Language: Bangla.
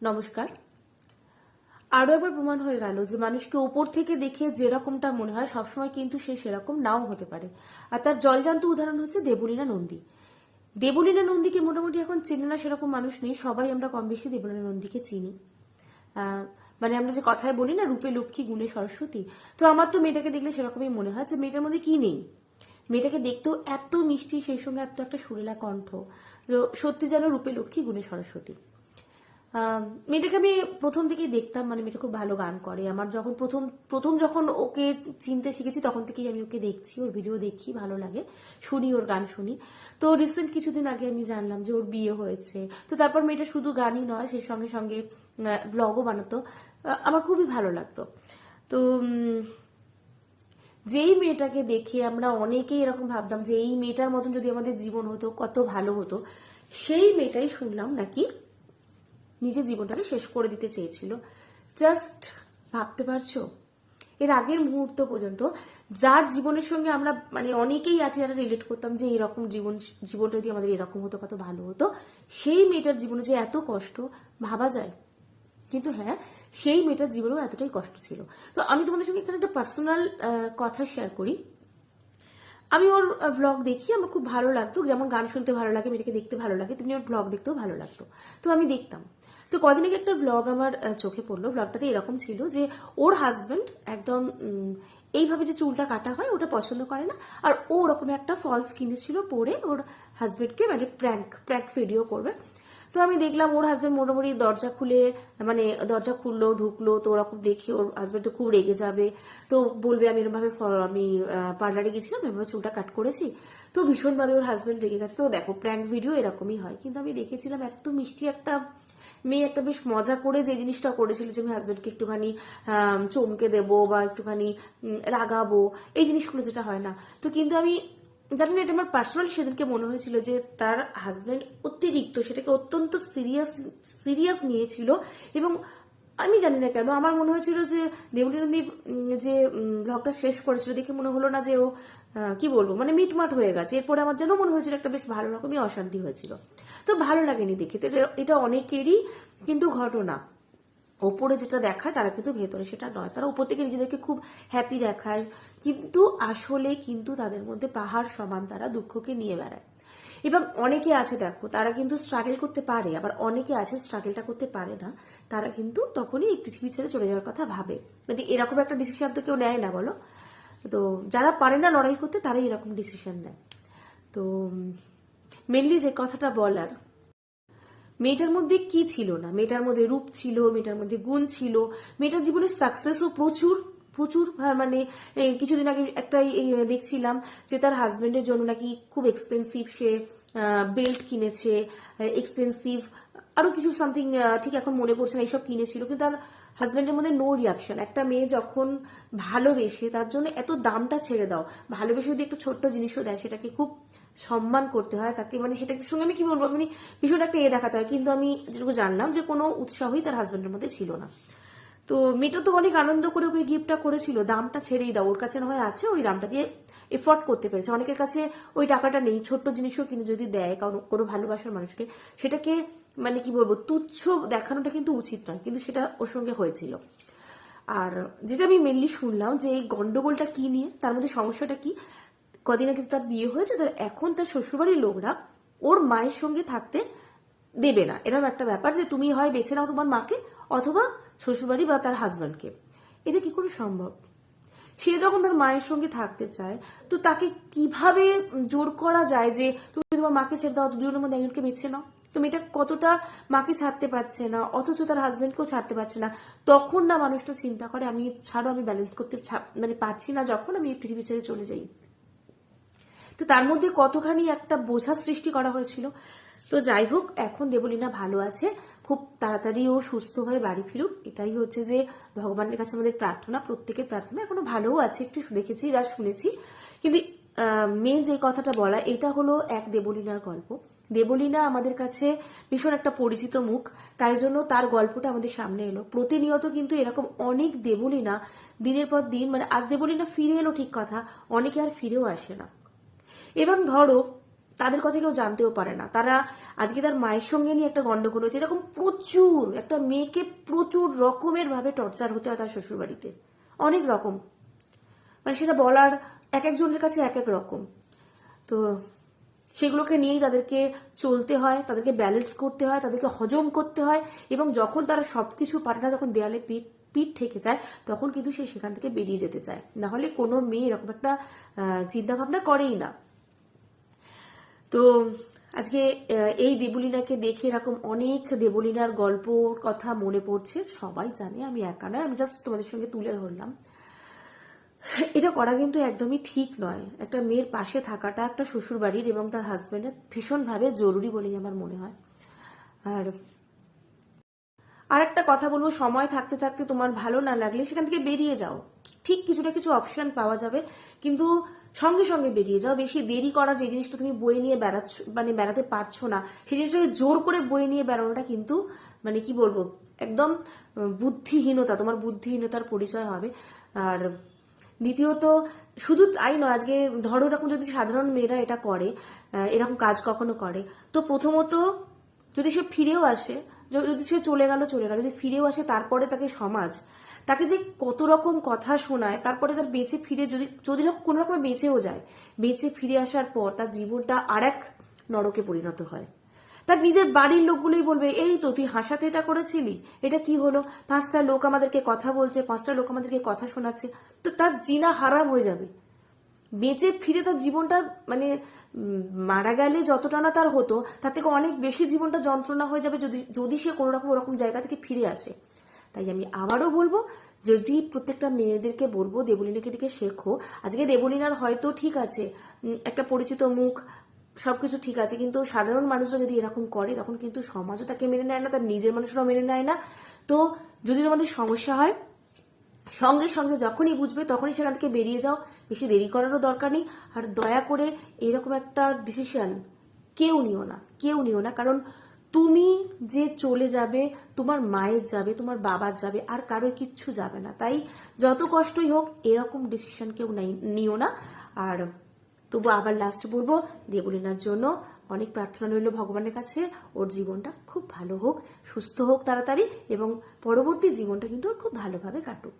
নমস্কার। আরো একবার প্রমাণ হয়ে গেল যে মানুষকে ওপর থেকে দেখে যেরকমটা মনে হয় সবসময় কিন্তু সে সেরকম নাও হতে পারে। আর তার জলজান্ত উদাহরণ হচ্ছে দেবলীনা নন্দী। দেবলীনা নন্দীকে মোটামুটি এখন চেনে না সেরকম মানুষ নেই, সবাই আমরা কম বেশি দেবলীনা নন্দীকে চিনি। মানে আমরা যে কথায় বলি না, রূপে লক্ষ্মী গুণে সরস্বতী, তো আমার তো মেয়েটাকে দেখলে সেরকমই মনে হয় যে মেয়েটার মধ্যে কি নেই। মেয়েটাকে দেখতেও এত মিষ্টি, সেই সঙ্গে এত একটা সুরেলা কণ্ঠ, সত্যি যেন রূপে লক্ষ্মী গুণে সরস্বতী। মেয়েটাকে আমি প্রথম থেকেই দেখতাম, মানে মেয়েটা খুব ভালো গান করে। আমার যখন প্রথম যখন ওকে চিনতে শিখেছি তখন থেকেই আমি ওকে দেখছি, ওর ভিডিও দেখি, ভালো লাগে, শুনি, ওর গান শুনি। তো রিসেন্ট কিছুদিন আগে আমি জানলাম যে ওর বিয়ে হয়েছে। তো তারপর মেয়েটা শুধু গানই নয়, সেই সঙ্গে সঙ্গে ব্লগও বানাতো। আমার খুবই ভালো লাগতো। তো যেই মেয়েটাকে দেখে আমরা অনেকেই এরকম ভাবতাম যে এই মেয়েটার মতন যদি আমাদের জীবন হতো কত ভালো হতো, সেই মেয়েটাই শুনলাম নাকি নিজের জীবনটাকে শেষ করে দিতে চেয়েছিল। জাস্ট ভাবতে পারছো? এর আগের মুহূর্ত পর্যন্ত যার জীবনের সঙ্গে আমরা মানে অনেকেই আছে যারা রিলেট করতাম যে এরকম জীবনটা যদি আমাদের এরকম হতো কত ভালো হতো, সেই মেয়েটার জীবনে যে এত কষ্ট ভাবা যায়। কিন্তু হ্যাঁ, সেই মেয়েটার জীবনেও এতটাই কষ্ট ছিল। তো আমি তোমাদের সঙ্গে এখানে একটা পার্সোনাল কথা শেয়ার করি। আমি ওর ভ্লগ দেখি, আমার খুব ভালো লাগতো, যেমন গান শুনতে ভালো লাগে, মেয়েটাকে দেখতে ভালো লাগে, তেমনি ওর ভ্লগ দেখতেও ভালো লাগতো। তো আমি দেখতাম। তো কদিন আগে একটা ভ্লগ আমার চোখে পড়লো। ভ্লগটাতে এরকম ছিল যে ওর হাজবেন্ড একদম এইভাবে যে চুলটা কাটা হয় ওটা পছন্দ করে না, আর ও ওরকম একটা ফলস কিনেছিল পরে ওর হাজবেন্ডকে মানে প্র্যাঙ্ক ভিডিও করবে। তো আমি দেখলাম ওর হাজবেন্ড মোটামুটি দরজা খুলে, মানে দরজা খুললো, ঢুকলো, তো ওরকম দেখে ওর হাজবেন্ড তো খুব রেগে যাবে, তো বলবে আমি এরকম ভাবে আমি পার্লারে গেছিলাম, এভাবে চুলটা কাট করেছি। তো ভীষণভাবে ওর হাজবেন্ড রেগে গেছে। তো দেখো, প্র্যাঙ্ক ভিডিও এরকমই হয়। কিন্তু আমি দেখেছিলাম এত মিষ্টি একটা মেয়ে, একটা বেশ মজা করে যে জিনিসটা করেছিল যে আমি হাজবেন্ডকে একটুখানি চমকে দেবো বা একটুখানি রাগাবো, এই জিনিসগুলো যেটা হয় না। তো কিন্তু আমি জানি না, এটা আমার পার্সোনাল সেদিনকে মনে হয়েছিল যে তার হাজবেন্ড অতিরিক্ত সেটাকে অত্যন্ত সিরিয়াস নিয়েছিল। এবং আমি জানি না কেন আমার মনে হয়েছিল যে দেবলীনন্দী যে ব্লগটা শেষ করেছিল দেখে মনে হলো না যে ও কি বলবো, মানে মিটমাট হয়ে গেছে। এরপরে আমার যেন মনে হয়েছিল একটা বেশ ভালো রকমই অশান্তি হয়েছিল। তো ভালো লাগেনি দেখে। তো এটা অনেকেরই কিন্তু ঘটনা। ওপরে যেটা দেখায় তারা কিন্তু ভেতরে সেটা নয়। তারা উপর থেকে নিজেদেরকে খুব হ্যাপি দেখায়, কিন্তু আসলে কিন্তু তাদের মধ্যে পাহাড় সমান তারা দুঃখকে নিয়ে বেড়ায়। এবং অনেকে আছে দেখো, তারা কিন্তু স্ট্রাগল করতে পারে, আবার অনেকে আছে স্ট্রাগলটা করতে পারে না। তারা কিন্তু তখনই এই পৃথিবী ছেড়ে চলে যাওয়ার কথা ভাবে। মানে এরকম একটা ডিসিশন তো কেউ নেয় না, বলো? তো যারা পারে না লড়াই করতে তারাই এরকম ডিসিশন নেয়। তো মেনলি যে কথাটা বলার, মেয়েটার মধ্যে কি ছিল না? মেয়েটার মধ্যে রূপ ছিল, মেয়েটার মধ্যে গুণ ছিল, মেয়েটার জীবনে সাকসেসও প্রচুর প্রচুর। মানে কিছুদিন আগে একটা দেখছিলাম যে তার হাজবেন্ডের জন্য নাকি খুব এক্সপেন্সিভ সে বেল্ট কিনেছে, এক্সপেন্সিভ আরো কিছু সামথিং, ঠিক এখন মনে পড়ছে না, এইসব কিনেছিল। কিন্তু তার হাজবেন্ডের মধ্যে নো রিয়াকশন। একটা মেয়ে যখন ভালোবেসে তার জন্য এত দামটা ছেড়ে দাও, ভালোবেসে যদি একটু ছোট্ট জিনিসও দেয় সেটাকে খুব সম্মান করতে হয় তাকে, মানে সেটাকে সঙ্গে আমি কি বলবো, মানে ভীষণ একটা দেখাতে হয়। কিন্তু আমি যেটুকু জানলাম যে কোনো উৎসাহই তার হাজবেন্ডের মধ্যে ছিল না। তো মেয়েটা তো অনেক আনন্দ করে ওই গিফটটা করেছিল, দামটা ছেড়েই দাও, ওর কাছে না হয় আছে, ওই দামটা দিয়ে এফোর্ড করতে পেরেছে। অনেকের কাছে ওই টাকাটা নেই, ছোট্ট জিনিসও কিনে যদি দেয় কারণ কোনো ভালোবাসার মানুষকে, সেটাকে মানে কি বলবো তুচ্ছ দেখানোটা কিন্তু উচিত নয়, কিন্তু সেটা ওর সঙ্গে হয়েছিল। আর যেটা আমি মেনলি শুনলাম যে এই গন্ডগোলটা কি নিয়ে, তার মধ্যে সমস্যাটা কি, কদিন আগে তার বিয়ে হয়েছে, তার এখন তার শ্বশুরবাড়ির লোকরা ওর মায়ের সঙ্গে থাকতে দেবে না। এরকম একটা ব্যাপার যে তুমি হয় বেছে নাও তোমার মাকে, অথবা শ্বশুরবাড়ি বা তার হাজব্যান্ডকে। এটা কি করে সম্ভব? সে যখন তার মায়ের সঙ্গে থাকতে চায়, তো তাকে কিভাবে জোর করা যায় যে তুমি তোমার মাকে ছেড়ে দাও, দুজনের মধ্যে একজনকে বেছে নাও? তো মেয়েটা কতটা মাকে ছাড়তে পারছে না, অথচ তার হাজবেন্ডকেও ছাড়তে পারছে না। তখন না মানুষটা চিন্তা করে আমি ছাড়ো, আমি ব্যালেন্স করতে মানে পারছি না, যখন আমি এই পৃথিবী ছেড়ে চলে যাই। তো তার মধ্যে কতখানি একটা বোঝার সৃষ্টি করা হয়েছিল। তো যাই হোক, এখন দেবলীনা ভালো আছে, খুব তাড়াতাড়ি ও সুস্থ হয়ে বাড়ি ফিরুক, এটাই হচ্ছে যে ভগবানের কাছে আমাদের প্রার্থনা, প্রত্যেকের প্রার্থনা। এখনো ভালোও আছে, একটু দেখেছি যা শুনেছি। কিন্তু মেন যে কথাটা বলা, এটা হলো এক দেবলীনার গল্প। দেবলীনা আমাদের কাছে ভীষণ একটা পরিচিত মুখ, তাই জন্য তার গল্পটা আমাদের সামনে এলো। প্রতিনিয়ত কিন্তু এরকম অনেক দেবলীনা দিনের পর দিন, মানে আজ দেবলীনা ফিরে এলো ঠিক কথা, অনেকে আর ফিরেও আসে না। এবং ধরো তাদের কথা কেউ জানতেও পারে না। তারা আজকে তার মায়ের সঙ্গে নিয়ে একটা গন্ডগোল হয়েছে, এরকম প্রচুর, একটা মেয়েকে প্রচুর রকমের ভাবে টর্চার হতে হয় তার শ্বশুর বাড়িতে, অনেক রকম, মানে সেটা বলার এক একজনের কাছে এক এক রকম। তো সেগুলোকে নিয়েই তাদেরকে চলতে হয়, তাদেরকে ব্যালেন্স করতে হয়, তাদেরকে হজম করতে হয়, এবং যখন তারা সবকিছু পারে না, যখন দেয়ালে পিঠ পিঠ ঠেকে যায়, তখন কিন্তু সে সেখান থেকে বেরিয়ে যেতে চায়। না হলে কোনো মেয়ে এরকম একটা চিন্তা ভাবনা করেই না। তো আজকে এই দেবলীনাকে দেখে এরকম অনেক দেবলীনার গল্পর কথা মনে পড়ছে। সবাই জানে, আমি একা নয়, আমি জাস্ট তোমাদের সঙ্গে তুলে ধরলাম। এটা করা কিন্তু একদমই ঠিক নয়। একটা মেয়ের পাশে থাকাটা একটা শ্বশুর বাড়ির এবং তার হাজবেন্ডের ভীষণভাবে জরুরি বলেই আমার মনে হয়। আর একটা কথা বলবো, সময় থাকতে থাকতে তোমার ভালো না লাগলে সেখান থেকে বেরিয়ে যাও। ঠিক কিছুটা কিছু অপশন পাওয়া যাবে, কিন্তু সঙ্গে সঙ্গে বেরিয়ে যাও। বেশি দেরি করার, যে জিনিসটা তুমি বয়ে নিয়ে বেড়াচ্ছ, মানে বেড়াতে পারছো না, সেই জিনিসটাকে জোর করে বয়ে নিয়ে বেড়ানোটা কিন্তু মানে কি বলবো, একদম বুদ্ধিহীনতা, তোমার বুদ্ধিহীনতার পরিচয় হবে। আর দ্বিতীয়ত শুধু তাই নয়, আজকে ধরো এরকম যদি সাধারণ মেয়েরা এটা করে, এরকম কাজ কখনো করে, তো প্রথমত যদি সে ফিরেও আসে, যদি সে চলে গেল, যদি ফিরেও আসে, তারপরে তাকে সমাজ তাকে যে কত রকম কথা শোনায়, তারপরে তার বেঁচে ফিরে যদি যদি কোনো রকমে বেঁচেও যায়, বেঁচে ফিরে আসার পর তার জীবনটা আর এক নরকে পরিণত হয়। তার নিজের বাড়ির লোকগুলোই বলবে, এই তো তুই হাসাতে এটা করেছিলি, এটা কি হলো, 5টা লোক আমাদেরকে কথা বলছে, 5টা লোক আমাদেরকে কথা শোনাচ্ছে, তো তার জিনা হারাম হয়ে যাবে। বেঁচে ফিরে তার জীবনটা মানে মারা গেলে যতটা না তার হতো, তার থেকে অনেক বেশি জীবনটা যন্ত্রণা হয়ে যাবে যদি যদি সে কোনো রকম ওরকম জায়গা থেকে ফিরে আসে। তাই আমি আবারও বলবো, যদি প্রত্যেকটা মেয়েদেরকে বলবো দেবলীনাকে দিকে শেখো। আজকে দেবলীনার হয়তো ঠিক আছে, একটা পরিচিত মুখ, সবকিছু ঠিক আছে, কিন্তু সাধারণ মানুষরা যদি এরকম করে, তখন কিন্তু সমাজও তাকে মেনে নেয় না, তার নিজের মানুষরাও মেনে নেয় না। তো যদি তোমাদের সমস্যা হয়, সঙ্গে সঙ্গে যখনই বুঝবে তখনই সেখান থেকে বেরিয়ে যাও, বেশি দেরি করারও দরকার নেই। আর দয়া করে এরকম একটা ডিসিশন কেউ নিও না, কারণ তুমি যে চলে যাবে, তোমার মায়ের যাবে, তোমার বাবার যাবে, আর কারো কিচ্ছু যাবে না। তাই যত কষ্টই হোক এরকম ডিসিশন কেউ নিও না। আর তবু আবার লাস্ট বলবো, দেবলীনার জন্য অনেক প্রার্থনা রইল ভগবানের কাছে, ওর জীবনটা খুব ভালো হোক, সুস্থ হোক তাড়াতাড়ি, এবং পরবর্তী জীবনটা কিন্তু খুব ভালোভাবে কাটুক।